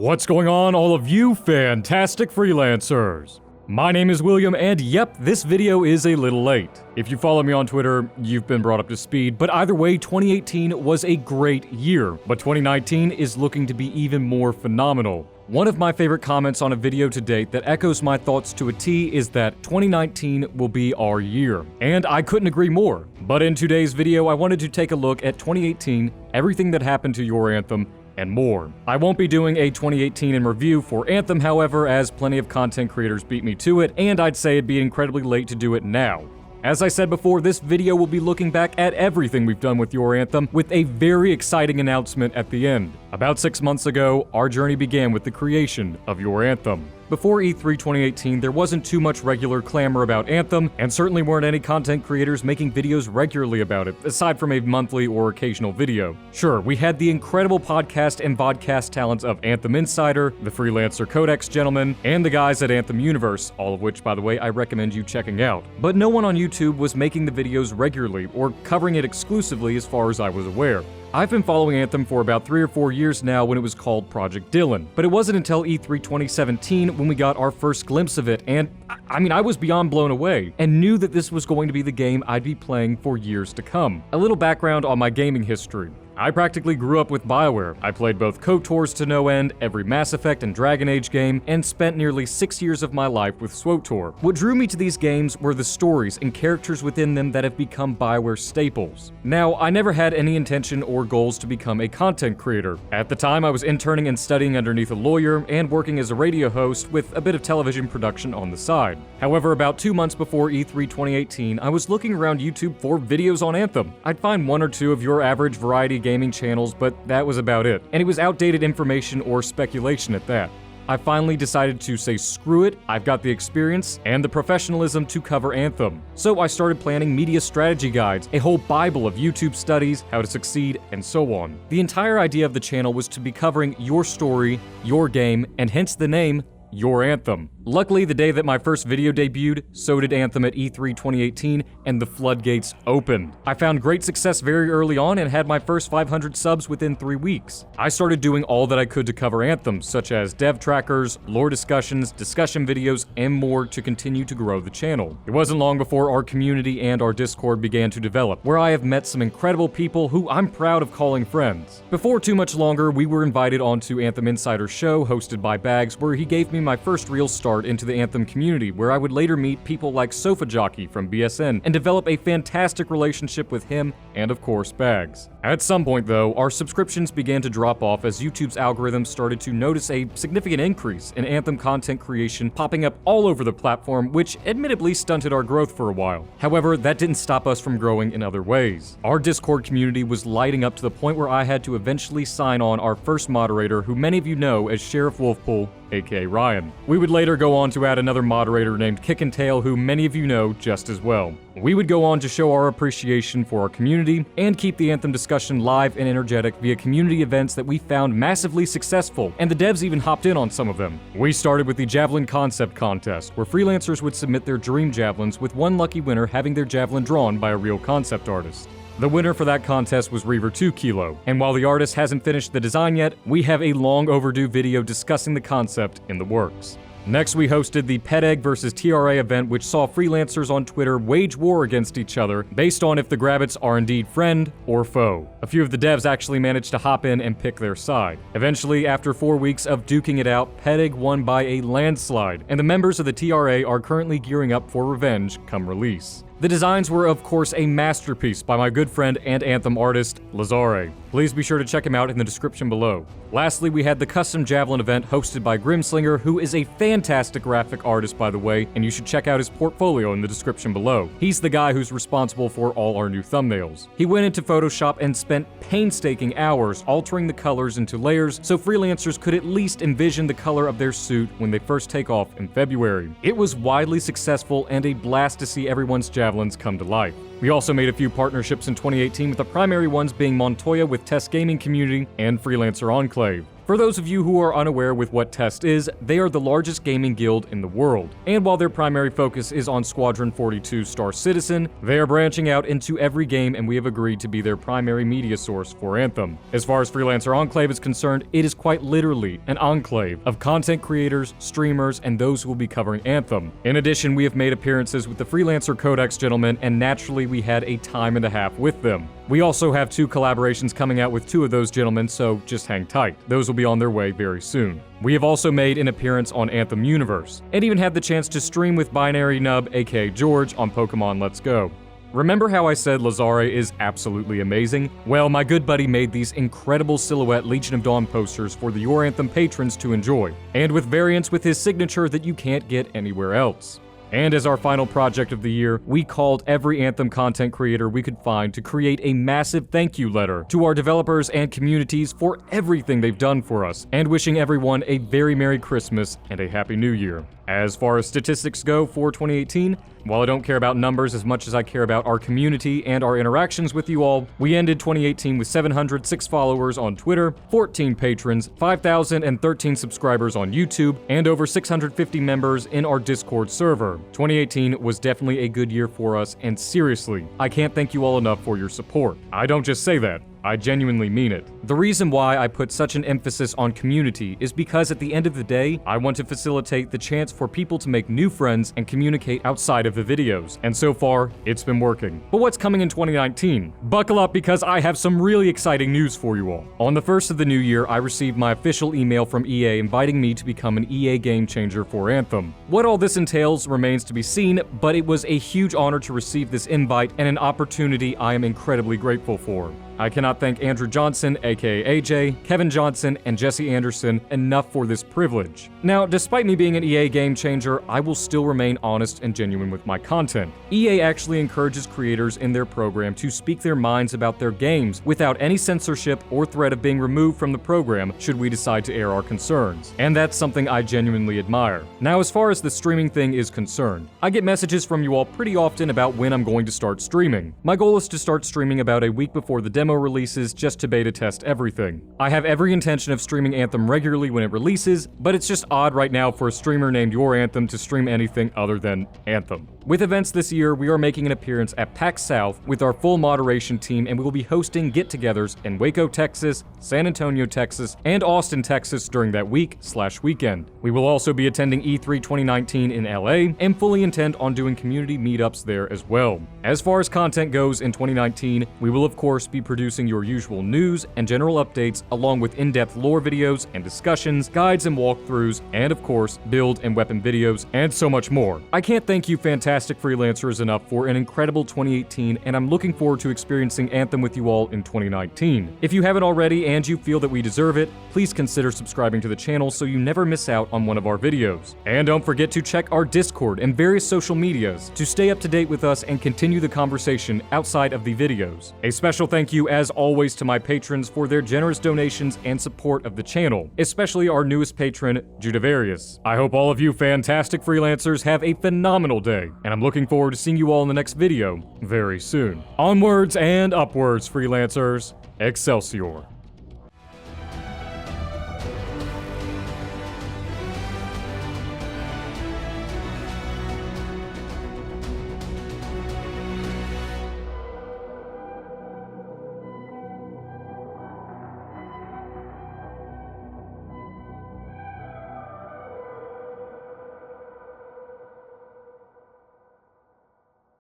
What's going on, all of you fantastic freelancers? My name is William, and yep, this video is a little late. If you follow me on Twitter, you've been brought up to speed, but either way, 2018 was a great year, but 2019 is looking to be even more phenomenal. One of my favorite comments on a video to date that echoes my thoughts to a T is that 2019 will be our year, and I couldn't agree more. But in today's video, I wanted to take a look at 2018, everything that happened to Your Anthem, and more. I won't be doing a 2018 in review for Anthem, however, as plenty of content creators beat me to it, and I'd say it'd be incredibly late to do it now. As I said before, this video will be looking back at everything we've done with Your Anthem, with a very exciting announcement at the end. About 6 months ago, our journey began with the creation of Your Anthem. Before E3 2018, there wasn't too much regular clamor about Anthem, and certainly weren't any content creators making videos regularly about it, aside from a monthly or occasional video. Sure, we had the incredible podcast and vodcast talents of Anthem Insider, the Freelancer Codex gentlemen, and the guys at Anthem Universe, all of which, by the way, I recommend you checking out. But no one on YouTube was making the videos regularly, or covering it exclusively as far as I was aware. I've been following Anthem for about 3 or 4 years now when it was called Project Dylan, but it wasn't until E3 2017 when we got our first glimpse of it, and I was beyond blown away, and knew that this was going to be the game I'd be playing for years to come. A little background on my gaming history. I practically grew up with BioWare. I played both KOTORs to no end, every Mass Effect and Dragon Age game, and spent nearly 6 years of my life with SWTOR. What drew me to these games were the stories and characters within them that have become BioWare staples. Now, I never had any intention or goals to become a content creator. At the time, I was interning and studying underneath a lawyer and working as a radio host with a bit of television production on the side. However, about 2 months before E3 2018, I was looking around YouTube for videos on Anthem. I'd find 1 or 2 of your average variety gaming channels, but that was about it. And it was outdated information or speculation at that. I finally decided to say screw it, I've got the experience and the professionalism to cover Anthem. So I started planning media strategy guides, a whole bible of YouTube studies, how to succeed, and so on. The entire idea of the channel was to be covering your story, your game, and hence the name, Your Anthem. Luckily, the day that my first video debuted, so did Anthem at E3 2018, and the floodgates opened. I found great success very early on and had my first 500 subs within 3 weeks. I started doing all that I could to cover Anthem, such as dev trackers, lore discussions, discussion videos, and more to continue to grow the channel. It wasn't long before our community and our Discord began to develop, where I have met some incredible people who I'm proud of calling friends. Before too much longer, we were invited onto Anthem Insider's show hosted by Bags, where he gave me my first real start into the Anthem community, where I would later meet people like Sofa Jockey from BSN and develop a fantastic relationship with him and, of course, Bags. At some point, though, our subscriptions began to drop off as YouTube's algorithm started to notice a significant increase in Anthem content creation popping up all over the platform, which admittedly stunted our growth for a while. However, that didn't stop us from growing in other ways. Our Discord community was lighting up to the point where I had to eventually sign on our first moderator, who many of you know as Sheriff Wolfpool, aka Ryan. We would later go on to add another moderator named Kick and Tail, who many of you know just as well. We would go on to show our appreciation for our community and keep the Anthem discussion live and energetic via community events that we found massively successful, and the devs even hopped in on some of them. We started with the Javelin concept contest, where freelancers would submit their dream javelins, with one lucky winner having their javelin drawn by a real concept artist. The winner for that contest was Reaver 2 Kilo, and while the artist hasn't finished the design yet, we have a long overdue video discussing the concept in the works. Next, we hosted the Pedegg vs TRA event, which saw freelancers on Twitter wage war against each other based on if the Grabbits are indeed friend or foe. A few of the devs actually managed to hop in and pick their side. Eventually, after 4 weeks of duking it out, Pedegg won by a landslide, and the members of the TRA are currently gearing up for revenge come release. The designs were, of course, a masterpiece by my good friend and Anthem artist, Lazare. Please be sure to check him out in the description below. Lastly, we had the custom Javelin event hosted by GRIMSLINGER, who is a fantastic graphic artist, by the way, and you should check out his portfolio in the description below. He's the guy who's responsible for all our new thumbnails. He went into Photoshop and spent painstaking hours altering the colors into layers so freelancers could at least envision the color of their suit when they first take off in February. It was widely successful and a blast to see everyone's Javelins come to life. We also made a few partnerships in 2018, with the primary ones being Montoya with Test Gaming Community and Freelancer Enclave. For those of you who are unaware with what TEST is, they are the largest gaming guild in the world, and while their primary focus is on Squadron 42 Star Citizen, they are branching out into every game, and we have agreed to be their primary media source for Anthem. As far as Freelancer Enclave is concerned, it is quite literally an enclave of content creators, streamers, and those who will be covering Anthem. In addition, we have made appearances with the Freelancer Codex gentlemen, and naturally we had a time and a half with them. We also have 2 collaborations coming out with 2 of those gentlemen, so just hang tight. Those will be on their way very soon. We have also made an appearance on Anthem Universe, and even had the chance to stream with Binary Nub, aka George, on Pokemon Let's Go. Remember how I said Lazare is absolutely amazing? Well, my good buddy made these incredible silhouette Legion of Dawn posters for the Your Anthem patrons to enjoy, and with variants with his signature that you can't get anywhere else. And as our final project of the year, we called every Anthem content creator we could find to create a massive thank you letter to our developers and communities for everything they've done for us, and wishing everyone a very Merry Christmas and a Happy New Year. As far as statistics go for 2018, while I don't care about numbers as much as I care about our community and our interactions with you all, we ended 2018 with 706 followers on Twitter, 14 patrons, 5,013 subscribers on YouTube, and over 650 members in our Discord server. 2018 was definitely a good year for us, and seriously, I can't thank you all enough for your support. I don't just say that. I genuinely mean it. The reason why I put such an emphasis on community is because at the end of the day, I want to facilitate the chance for people to make new friends and communicate outside of the videos, and so far, it's been working. But what's coming in 2019? Buckle up because I have some really exciting news for you all. On the 1st of the new year, I received my official email from EA inviting me to become an EA game changer for Anthem. What all this entails remains to be seen, but it was a huge honor to receive this invite and an opportunity I am incredibly grateful for. I cannot thank Andrew Johnson, aka AJ, Kevin Johnson, and Jesse Anderson enough for this privilege. Now, despite me being an EA game changer, I will still remain honest and genuine with my content. EA actually encourages creators in their program to speak their minds about their games without any censorship or threat of being removed from the program should we decide to air our concerns. And that's something I genuinely admire. Now, as far as the streaming thing is concerned, I get messages from you all pretty often about when I'm going to start streaming. My goal is to start streaming about a week before the demo releases just to beta test everything. I have every intention of streaming Anthem regularly when it releases, but it's just odd right now for a streamer named Your Anthem to stream anything other than Anthem. With events this year, we are making an appearance at PAX South with our full moderation team, and we will be hosting get-togethers in Waco, Texas, San Antonio, Texas, and Austin, Texas during that week/weekend. We will also be attending E3 2019 in LA and fully intend on doing community meetups there as well. As far as content goes in 2019, we will of course be producing your usual news and general updates along with in-depth lore videos and discussions, guides and walkthroughs, and of course, build and weapon videos, and so much more. I can't thank you fantastic freelancers enough for an incredible 2018, and I'm looking forward to experiencing Anthem with you all in 2019. If you haven't already and you feel that we deserve it, please consider subscribing to the channel so you never miss out on one of our videos. And don't forget to check our Discord and various social medias to stay up to date with us and continue the conversation outside of the videos. A special thank you as always to my patrons for their generous donations and support of the channel, especially our newest patron, JUDARIUS. I hope all of you fantastic freelancers have a phenomenal day, and I'm looking forward to seeing you all in the next video very soon. Onwards and upwards, freelancers. Excelsior.